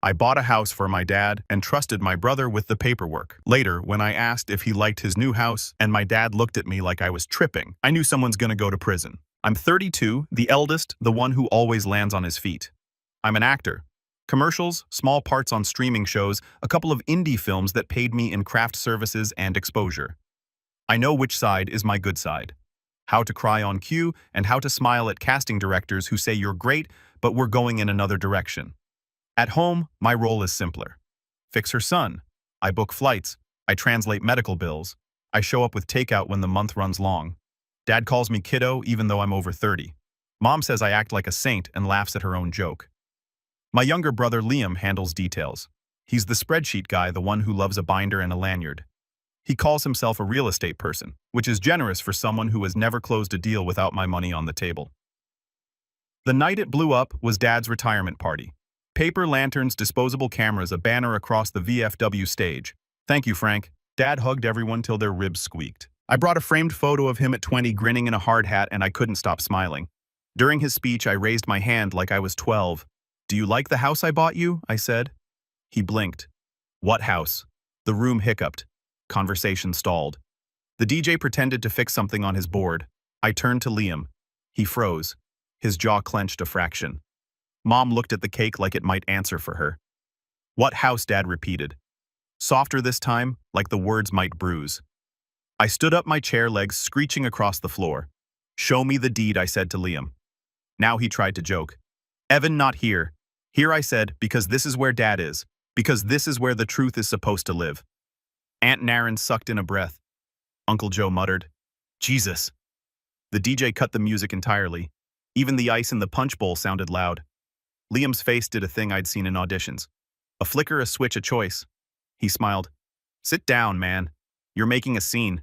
I bought a house for my dad and trusted my brother with the paperwork. Later, when I asked if he liked his new house and my dad looked at me like I was tripping, I knew someone's gonna go to prison. I'm 32, the eldest, the one who always lands on his feet. I'm an actor. Commercials, small parts on streaming shows, a couple of indie films that paid me in craft services and exposure. I know which side is my good side. How to cry on cue and how to smile at casting directors who say you're great, but we're going in another direction. At home, my role is simpler. Fix her son. I book flights. I translate medical bills. I show up with takeout when the month runs long. Dad calls me kiddo even though I'm over 30. Mom says I act like a saint and laughs at her own joke. My younger brother Liam handles details. He's the spreadsheet guy, the one who loves a binder and a lanyard. He calls himself a real estate person, which is generous for someone who has never closed a deal without my money on the table. The night it blew up was Dad's retirement party. Paper lanterns, disposable cameras, a banner across the VFW stage. Thank you, Frank. Dad hugged everyone till their ribs squeaked. I brought a framed photo of him at 20 grinning in a hard hat and I couldn't stop smiling. During his speech, I raised my hand like I was 12. Do you like the house I bought you? I said. He blinked. What house? The room hiccuped. Conversation stalled. The DJ pretended to fix something on his board. I turned to Liam. He froze. His jaw clenched a fraction. Mom looked at the cake like it might answer for her. What house? Dad repeated. Softer this time, like the words might bruise. I stood up, my chair legs screeching across the floor. Show me the deed, I said to Liam. Now he tried to joke. Evan, not here. Here, I said, because this is where Dad is. Because this is where the truth is supposed to live. Aunt Naren sucked in a breath. Uncle Joe muttered, Jesus. The DJ cut the music entirely. Even the ice in the punch bowl sounded loud. Liam's face did a thing I'd seen in auditions. A flicker, a switch, a choice. He smiled. Sit down, man. You're making a scene.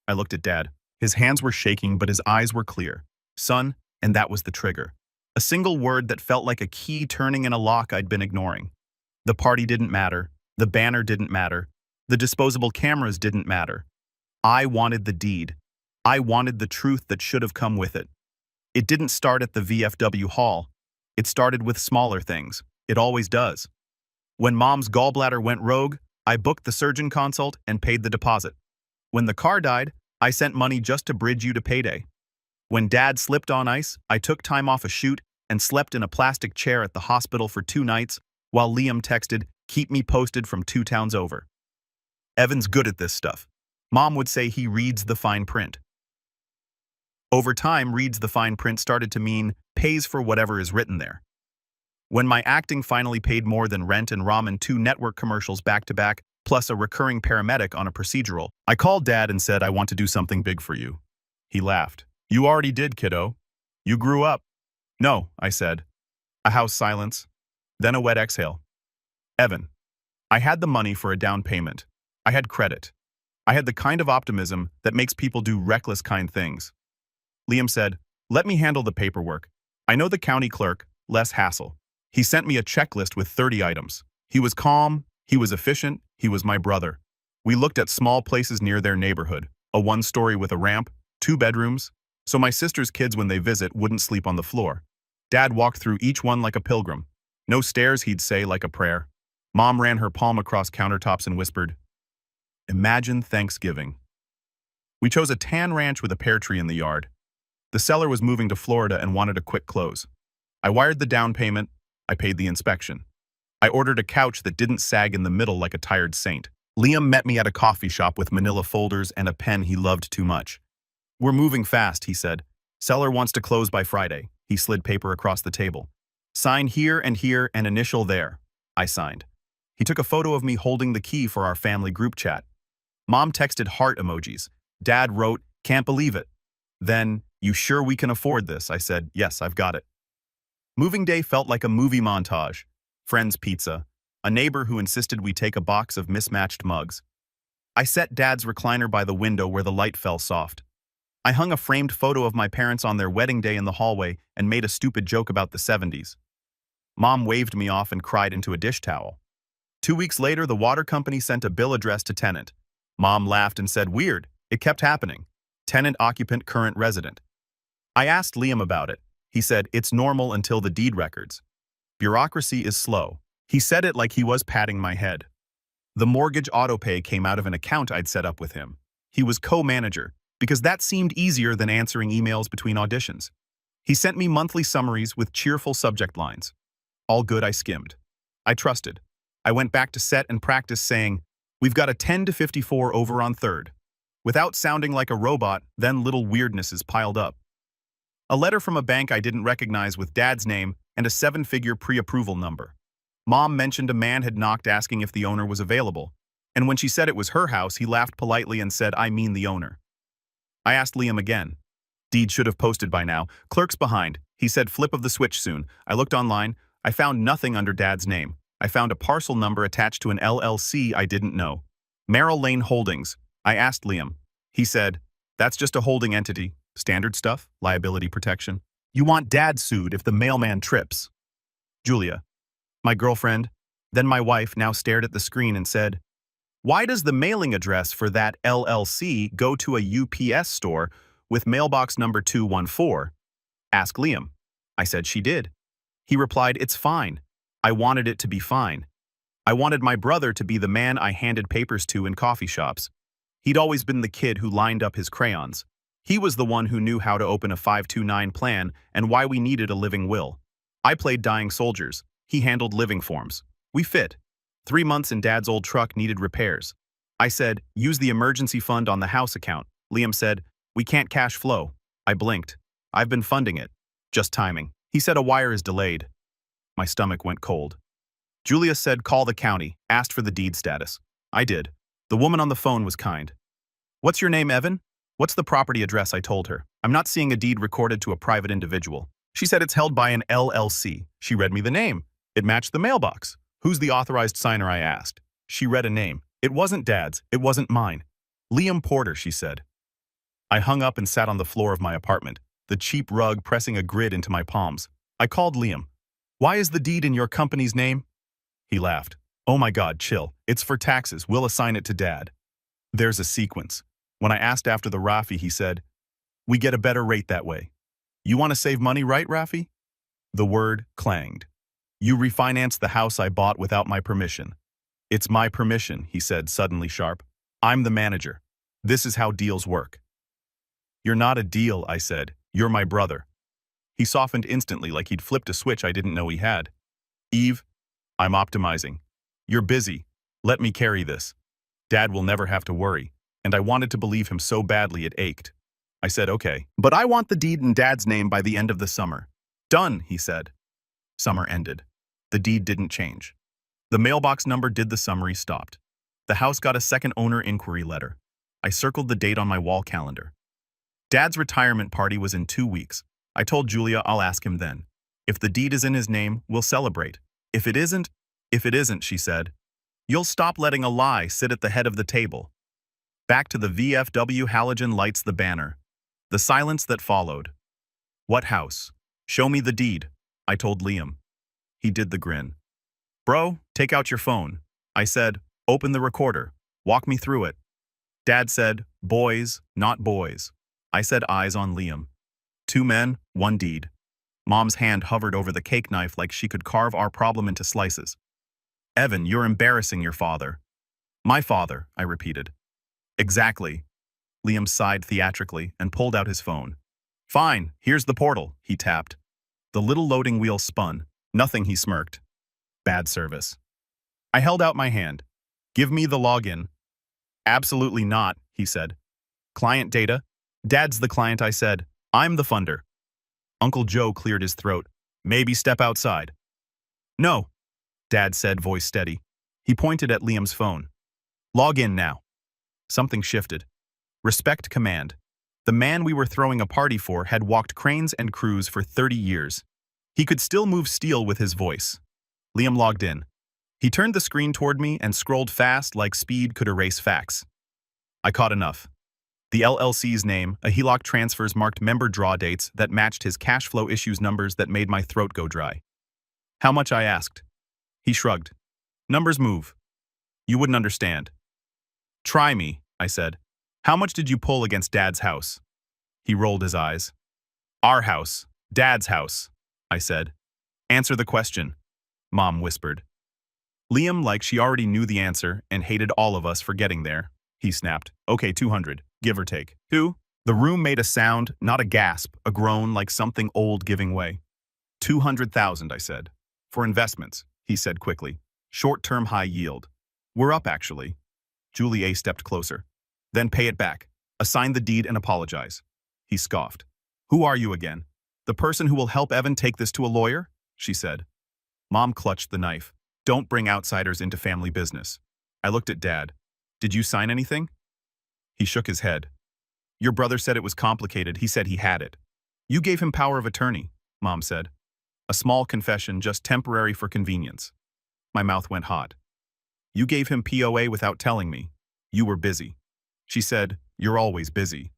I looked at Dad. His hands were shaking, but his eyes were clear. Son, and that was the trigger. A single word that felt like a key turning in a lock I'd been ignoring. The party didn't matter. The banner didn't matter. The disposable cameras didn't matter. I wanted the deed. I wanted the truth that should have come with it. It didn't start at the VFW hall. It started with smaller things. It always does. When Mom's gallbladder went rogue, I booked the surgeon consult and paid the deposit. When the car died, I sent money just to bridge you to payday. When Dad slipped on ice, I took time off a shoot and slept in a plastic chair at the hospital for 2 nights while Liam texted, keep me posted from 2 towns over. Evan's good at this stuff. Mom would say he reads the fine print. Over time, reads the fine print started to mean pays for whatever is written there. When my acting finally paid more than rent and ramen 2 network commercials back-to-back, plus a recurring paramedic on a procedural, I called Dad and said I want to do something big for you. He laughed. You already did, kiddo. You grew up. No, I said. A house silence, then a wet exhale. Evan, I had the money for a down payment. I had credit. I had the kind of optimism that makes people do reckless kind things. Liam said, let me handle the paperwork. I know the county clerk, less hassle. He sent me a checklist with 30 items. He was calm, he was efficient, he was my brother. We looked at small places near their neighborhood, a 1-story with a ramp, 2 bedrooms, so my sister's kids when they visit wouldn't sleep on the floor. Dad walked through each one like a pilgrim. No stairs, he'd say, like a prayer. Mom ran her palm across countertops and whispered, Imagine Thanksgiving. We chose a tan ranch with a pear tree in the yard. The seller was moving to Florida and wanted a quick close. I wired the down payment. I paid the inspection. I ordered a couch that didn't sag in the middle like a tired saint. Liam met me at a coffee shop with manila folders and a pen he loved too much. We're moving fast, he said. Seller wants to close by Friday. He slid paper across the table. Sign here and initial there. I signed. He took a photo of me holding the key for our family group chat. Mom texted heart emojis. Dad wrote, can't believe it. Then, you sure we can afford this? I said, yes, I've got it. Moving day felt like a movie montage. Friends pizza. A neighbor who insisted we take a box of mismatched mugs. I set Dad's recliner by the window where the light fell soft. I hung a framed photo of my parents on their wedding day in the hallway and made a stupid joke about the 70s. Mom waved me off and cried into a dish towel. 2 weeks later, the water company sent a bill addressed to tenant. Mom laughed and said, weird. It kept happening. Tenant, occupant, current resident. I asked Liam about it. He said, it's normal until the deed records. Bureaucracy is slow. He said it like he was patting my head. The mortgage autopay came out of an account I'd set up with him. He was co-manager, because that seemed easier than answering emails between auditions. He sent me monthly summaries with cheerful subject lines. All good, I skimmed. I trusted. I went back to set and practice saying, "We've got a 10 to 54 over on third." Without sounding like a robot, then little weirdnesses piled up. A letter from a bank I didn't recognize with Dad's name and a 7-figure pre-approval number. Mom mentioned a man had knocked asking if the owner was available, and when she said it was her house, he laughed politely and said, "I mean the owner." I asked Liam again. Deed should have posted by now. Clerk's behind. He said flip of the switch soon. I looked online. I found nothing under Dad's name. I found a parcel number attached to an LLC I didn't know. Merrill Lane Holdings. I asked Liam. He said, "That's just a holding entity. Standard stuff, liability protection. You want Dad sued if the mailman trips." Julia, my girlfriend, then my wife, now stared at the screen and said, "Why does the mailing address for that LLC go to a UPS store with mailbox number 214? Ask Liam." I said she did. He replied, "It's fine. I wanted it to be fine. I wanted my brother to be the man I handed papers to in coffee shops. He'd always been the kid who lined up his crayons. He was the one who knew how to open a 529 plan and why we needed a living will. I played dying soldiers. He handled living forms. We fit. 3 months and Dad's old truck needed repairs. I said, use the emergency fund on the house account. Liam said, we can't cash flow. I blinked. I've been funding it. Just timing. He said a wire is delayed. My stomach went cold. Julia said call the county, asked for the deed status. I did. The woman on the phone was kind. What's your name, Evan? What's the property address? I told her. I'm not seeing a deed recorded to a private individual. She said it's held by an LLC. She read me the name. It matched the mailbox. Who's the authorized signer? I asked. She read a name. It wasn't Dad's. It wasn't mine. Liam Porter, she said. I hung up and sat on the floor of my apartment, the cheap rug pressing a grid into my palms. I called Liam. Why is the deed in your company's name? He laughed. Oh my God, chill. It's for taxes. We'll assign it to Dad. There's a sequence. When I asked after the Rafi, he said, we get a better rate that way. You want to save money, right, Rafi? The word clanged. You refinanced the house I bought without my permission. It's my permission, he said, suddenly sharp. I'm the manager. This is how deals work. You're not a deal, I said. You're my brother. He softened instantly like he'd flipped a switch I didn't know he had. Eve, I'm optimizing. You're busy. Let me carry this. Dad will never have to worry. And I wanted to believe him so badly it ached. I said, okay, but I want the deed in Dad's name by the end of the summer. Done, he said. Summer ended. The deed didn't change. The mailbox number did. The summary stopped. The house got a second owner inquiry letter. I circled the date on my wall calendar. Dad's retirement party was in 2 weeks. I told Julia I'll ask him then. If the deed is in his name, we'll celebrate. If it isn't, she said, you'll stop letting a lie sit at the head of the table. Back to the VFW halogen lights, the banner. The silence that followed. What house? Show me the deed, I told Liam. He did the grin. Bro, take out your phone. I said, open the recorder. Walk me through it. Dad said, boys, not boys. I said, eyes on Liam. 2 men, 1 deed. Mom's hand hovered over the cake knife like she could carve our problem into slices. Evan, you're embarrassing your father. My father, I repeated. Exactly. Liam sighed theatrically and pulled out his phone. Fine, here's the portal, he tapped. The little loading wheel spun. Nothing, he smirked. Bad service. I held out my hand. Give me the login. Absolutely not, he said. Client data? Dad's the client, I said. I'm the funder. Uncle Joe cleared his throat. Maybe step outside. No, Dad said, voice steady. He pointed at Liam's phone. Log in now. Something shifted. Respect command. The man we were throwing a party for had walked cranes and crews for 30 years. He could still move steel with his voice. Liam logged in. He turned the screen toward me and scrolled fast like speed could erase facts. I caught enough. The LLC's name, a HELOC transfers marked member draw dates that matched his cash flow issues numbers that made my throat go dry. How much, I asked. He shrugged. Numbers move. You wouldn't understand. Try me, I said. How much did you pull against Dad's house? He rolled his eyes. Our house. Dad's house, I said. Answer the question, Mom whispered. Liam, like she already knew the answer and hated all of us for getting there. He snapped. Okay, 200, give or take. Who? The room made a sound, not a gasp, a groan like something old giving way. 200,000, I said. For investments, he said quickly. Short-term high yield. We're up, actually. Julie A. stepped closer. Then pay it back. Assign the deed and apologize. He scoffed. Who are you again? The person who will help Evan take this to a lawyer? She said. Mom clutched the knife. Don't bring outsiders into family business. I looked at Dad. Did you sign anything? He shook his head. Your brother said it was complicated. He said he had it. You gave him power of attorney, Mom said. A small confession, just temporary for convenience. My mouth went hot. You gave him POA without telling me. You were busy. She said, you're always busy.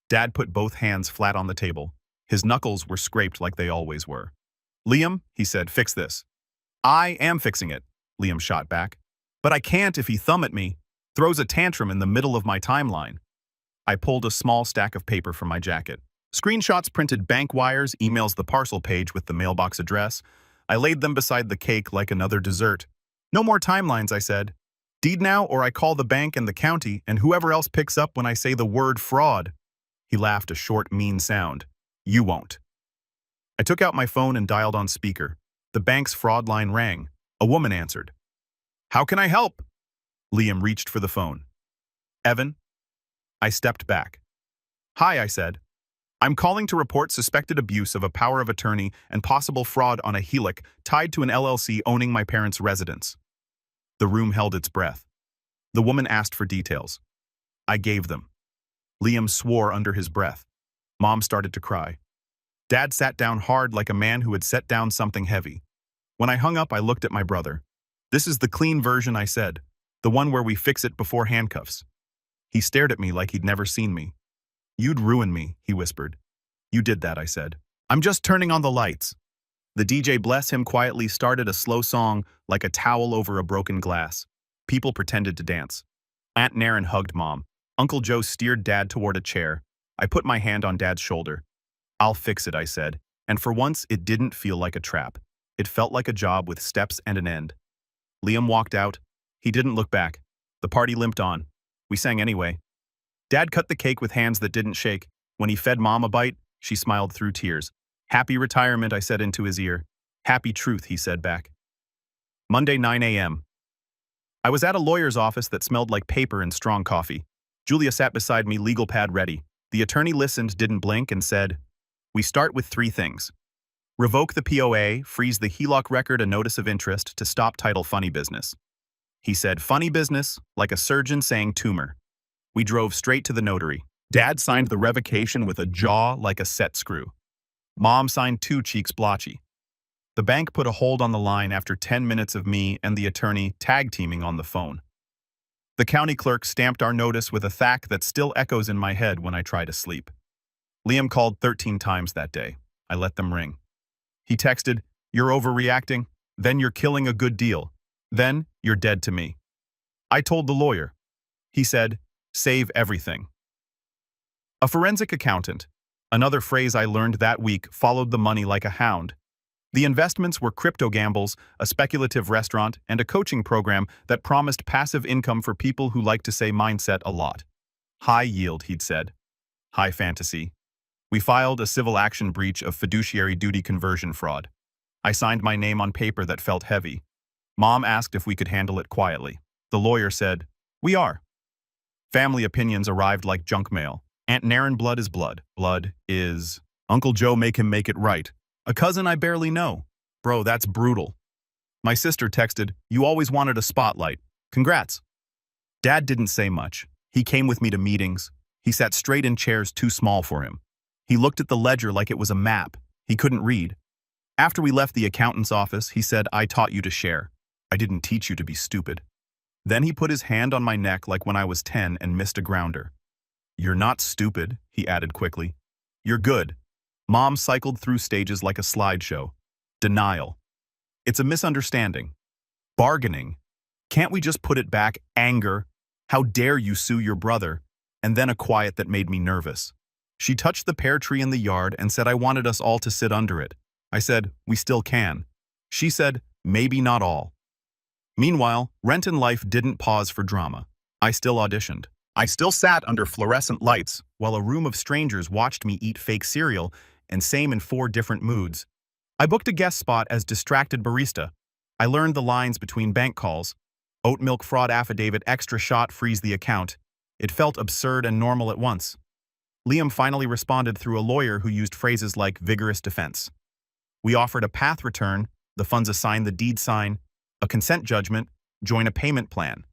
Dad put both hands flat on the table. His knuckles were scraped like they always were. Liam, he said, fix this. I am fixing it, Liam shot back. But I can't if he thumb at me, throws a tantrum in the middle of my timeline. I pulled a small stack of paper from my jacket. Screenshots printed bank wires, emails the parcel page with the mailbox address. I laid them beside the cake like another dessert. No more timelines, I said. Deed now, or I call the bank and the county and whoever else picks up when I say the word fraud. He laughed a short, mean sound. You won't. I took out my phone and dialed on speaker. The bank's fraud line rang. A woman answered. How can I help? Liam reached for the phone. Evan? I stepped back. Hi, I said. I'm calling to report suspected abuse of a power of attorney and possible fraud on a HELOC tied to an LLC owning my parents' residence. The room held its breath. The woman asked for details. I gave them. Liam swore under his breath. Mom started to cry. Dad sat down hard like a man who had set down something heavy. When I hung up, I looked at my brother. This is the clean version, I said. The one where we fix it before handcuffs. He stared at me like he'd never seen me. You'd ruin me, he whispered. You did that, I said. I'm just turning on the lights. The DJ, bless him, quietly started a slow song like a towel over a broken glass. People pretended to dance. Aunt Naren hugged Mom. Uncle Joe steered Dad toward a chair. I put my hand on Dad's shoulder. I'll fix it, I said, and for once it didn't feel like a trap. It felt like a job with steps and an end. Liam walked out. He didn't look back. The party limped on. We sang anyway. Dad cut the cake with hands that didn't shake. When he fed Mom a bite, she smiled through tears. Happy retirement, I said into his ear. Happy truth, he said back. Monday, 9 a.m. I was at a lawyer's office that smelled like paper and strong coffee. Julia sat beside me, legal pad ready. The attorney listened, didn't blink, and said, we start with 3 things. Revoke the POA, freeze the HELOC record, a notice of interest to stop title funny business. He said funny business, like a surgeon saying tumor. We drove straight to the notary. Dad signed the revocation with a jaw like a set screw. Mom signed 2 cheeks blotchy. The bank put a hold on the line after 10 minutes of me and the attorney tag-teaming on the phone. The county clerk stamped our notice with a thack that still echoes in my head when I try to sleep. Liam called 13 times that day. I let them ring. He texted, you're overreacting, then you're killing a good deal, then you're dead to me. I told the lawyer. He said, save everything. A forensic accountant, another phrase I learned that week, followed the money like a hound. The investments were crypto gambles, a speculative restaurant, and a coaching program that promised passive income for people who like to say mindset a lot. High yield, he'd said. High fantasy. We filed a civil action breach of fiduciary duty conversion fraud. I signed my name on paper that felt heavy. Mom asked if we could handle it quietly. The lawyer said, we are. Family opinions arrived like junk mail. Aunt Naren, blood is blood. Blood is... Uncle Joe, make him make it right. A cousin I barely know. Bro, that's brutal. My sister texted, you always wanted a spotlight. Congrats. Dad didn't say much. He came with me to meetings. He sat straight in chairs too small for him. He looked at the ledger like it was a map. He couldn't read. After we left the accountant's office, he said, I taught you to share. I didn't teach you to be stupid. Then he put his hand on my neck like when I was 10 and missed a grounder. You're not stupid, he added quickly. You're good. Mom cycled through stages like a slideshow. Denial. It's a misunderstanding. Bargaining. Can't we just put it back? Anger. How dare you sue your brother? And then a quiet that made me nervous. She touched the pear tree in the yard and said I wanted us all to sit under it. I said, we still can. She said, maybe not all. Meanwhile, Rent and Life didn't pause for drama. I still auditioned. I still sat under fluorescent lights while a room of strangers watched me eat fake cereal, and same in 4 different moods. I booked a guest spot as distracted barista. I learned the lines between bank calls. Oat milk fraud affidavit, extra shot, freeze the account. It felt absurd and normal at once. Liam finally responded through a lawyer who used phrases like vigorous defense. We offered a path return, the funds assigned the deed sign, a consent judgment, join a payment plan,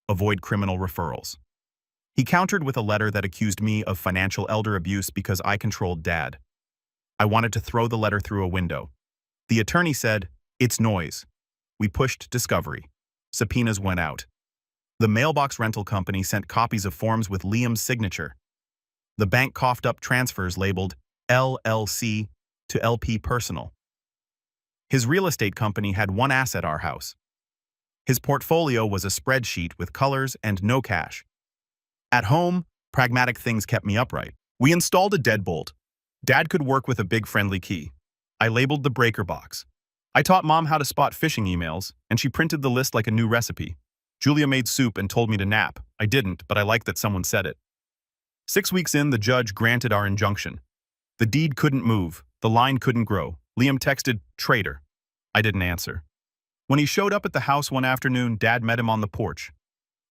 avoid criminal referrals. He countered with a letter that accused me of financial elder abuse because I controlled Dad. I wanted to throw the letter through a window. The attorney said, "It's noise." We pushed discovery. Subpoenas went out. The mailbox rental company sent copies of forms with Liam's signature. The bank coughed up transfers labeled LLC to LP Personal. His real estate company had one asset, our house. His portfolio was a spreadsheet with colors and no cash. At home, pragmatic things kept me upright. We installed a deadbolt. Dad could work with a big friendly key. I labeled the breaker box. I taught Mom how to spot phishing emails, and she printed the list like a new recipe. Julia made soup and told me to nap. I didn't, but I liked that someone said it. 6 weeks in, the judge granted our injunction. The deed couldn't move. The line couldn't grow. Liam texted, "Traitor." I didn't answer. When he showed up at the house one afternoon, Dad met him on the porch.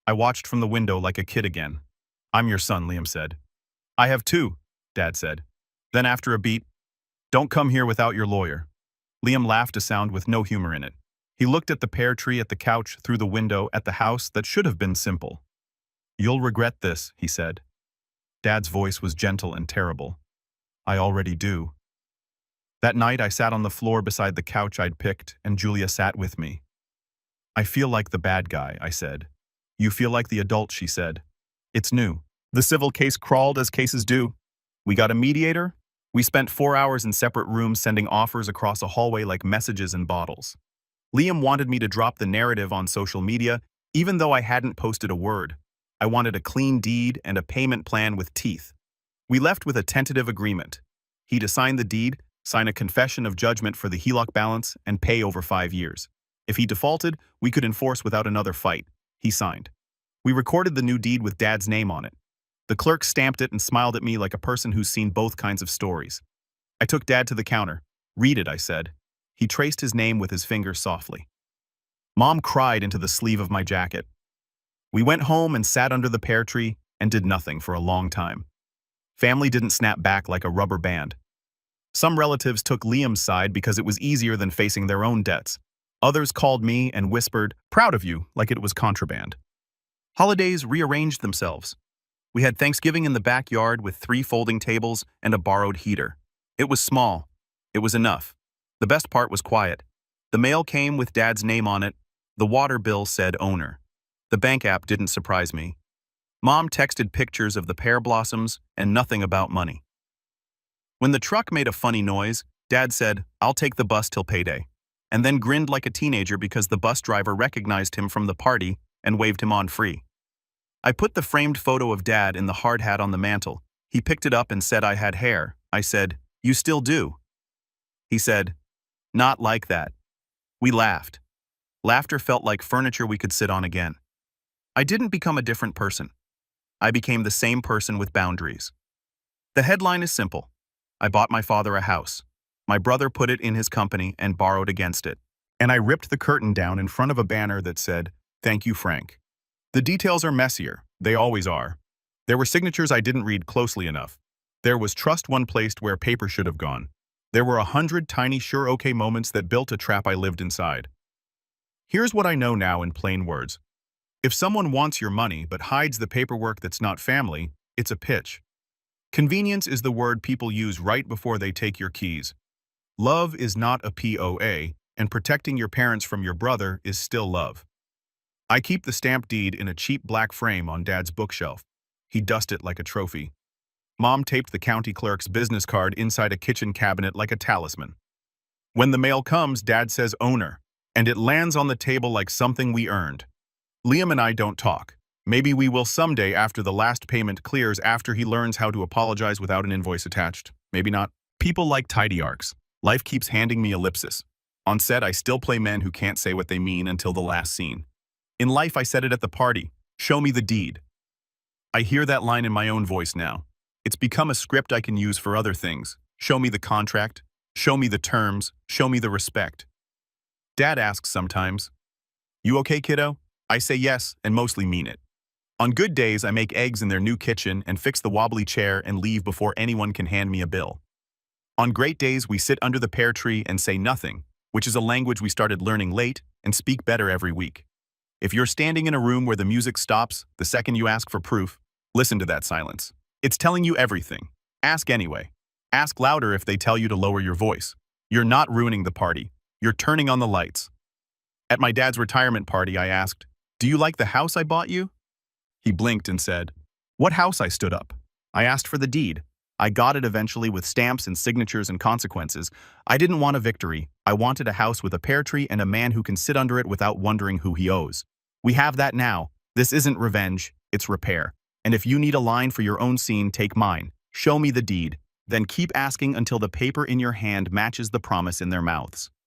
I watched from the window like a kid again. "I'm your son," Liam said. "I have 2, Dad said. Then after a beat, "Don't come here without your lawyer." Liam laughed, a sound with no humor in it. He looked at the pear tree, at the couch, through the window, at the house that should have been simple. "You'll regret this," he said. Dad's voice was gentle and terrible. "I already do." That night, I sat on the floor beside the couch I'd picked, and Julia sat with me. "I feel like the bad guy," I said. "You feel like the adult," she said. "It's new." The civil case crawled as cases do. We got a mediator. We spent 4 hours in separate rooms sending offers across a hallway like messages in bottles. Liam wanted me to drop the narrative on social media, even though I hadn't posted a word. I wanted a clean deed and a payment plan with teeth. We left with a tentative agreement. He'd assign the deed, sign a confession of judgment for the HELOC balance, and pay over 5 years. If he defaulted, we could enforce without another fight. He signed. We recorded the new deed with Dad's name on it. The clerk stamped it and smiled at me like a person who's seen both kinds of stories. I took Dad to the counter. "Read it," I said. He traced his name with his fingers softly. Mom cried into the sleeve of my jacket. We went home and sat under the pear tree and did nothing for a long time. Family didn't snap back like a rubber band. Some relatives took Liam's side because it was easier than facing their own debts. Others called me and whispered, "Proud of you," like it was contraband. Holidays rearranged themselves. We had Thanksgiving in the backyard with 3 folding tables and a borrowed heater. It was small. It was enough. The best part was quiet. The mail came with Dad's name on it. The water bill said owner. The bank app didn't surprise me. Mom texted pictures of the pear blossoms and nothing about money. When the truck made a funny noise, Dad said, "I'll take the bus till payday," and then grinned like a teenager because the bus driver recognized him from the party and waved him on free. I put the framed photo of Dad in the hard hat on the mantel. He picked it up and said I had hair. I said, "You still do." He said, "Not like that." We laughed. Laughter felt like furniture we could sit on again. I didn't become a different person. I became the same person with boundaries. The headline is simple. I bought my father a house. My brother put it in his company and borrowed against it. And I ripped the curtain down in front of a banner that said, "Thank you, Frank." The details are messier. They always are. There were signatures I didn't read closely enough. There was trust one placed where paper should have gone. There were 100 tiny sure okay moments that built a trap I lived inside. Here's what I know now in plain words. If someone wants your money but hides the paperwork that's not family, it's a pitch. Convenience is the word people use right before they take your keys. Love is not a POA, and protecting your parents from your brother is still love. I keep the stamp deed in a cheap black frame on Dad's bookshelf. He dusted it like a trophy. Mom taped the county clerk's business card inside a kitchen cabinet like a talisman. When the mail comes, Dad says owner, and it lands on the table like something we earned. Liam and I don't talk. Maybe we will someday after the last payment clears, after he learns how to apologize without an invoice attached. Maybe not. People like tidy arcs. Life keeps handing me ellipsis. On set, I still play men who can't say what they mean until the last scene. In life, I said it at the party. Show me the deed. I hear that line in my own voice now. It's become a script I can use for other things. Show me the contract. Show me the terms. Show me the respect. Dad asks sometimes, "You okay, kiddo?" I say yes, and mostly mean it. On good days, I make eggs in their new kitchen and fix the wobbly chair and leave before anyone can hand me a bill. On great days, we sit under the pear tree and say nothing, which is a language we started learning late and speak better every week. If you're standing in a room where the music stops the second you ask for proof, listen to that silence. It's telling you everything. Ask anyway. Ask louder if they tell you to lower your voice. You're not ruining the party. You're turning on the lights. At my dad's retirement party, I asked, "Do you like the house I bought you?" He blinked and said, "What house?" I stood up. I asked for the deed. I got it eventually with stamps and signatures and consequences. I didn't want a victory. I wanted a house with a pear tree and a man who can sit under it without wondering who he owes. We have that now. This isn't revenge, it's repair. And if you need a line for your own scene, take mine. Show me the deed. Then keep asking until the paper in your hand matches the promise in their mouths.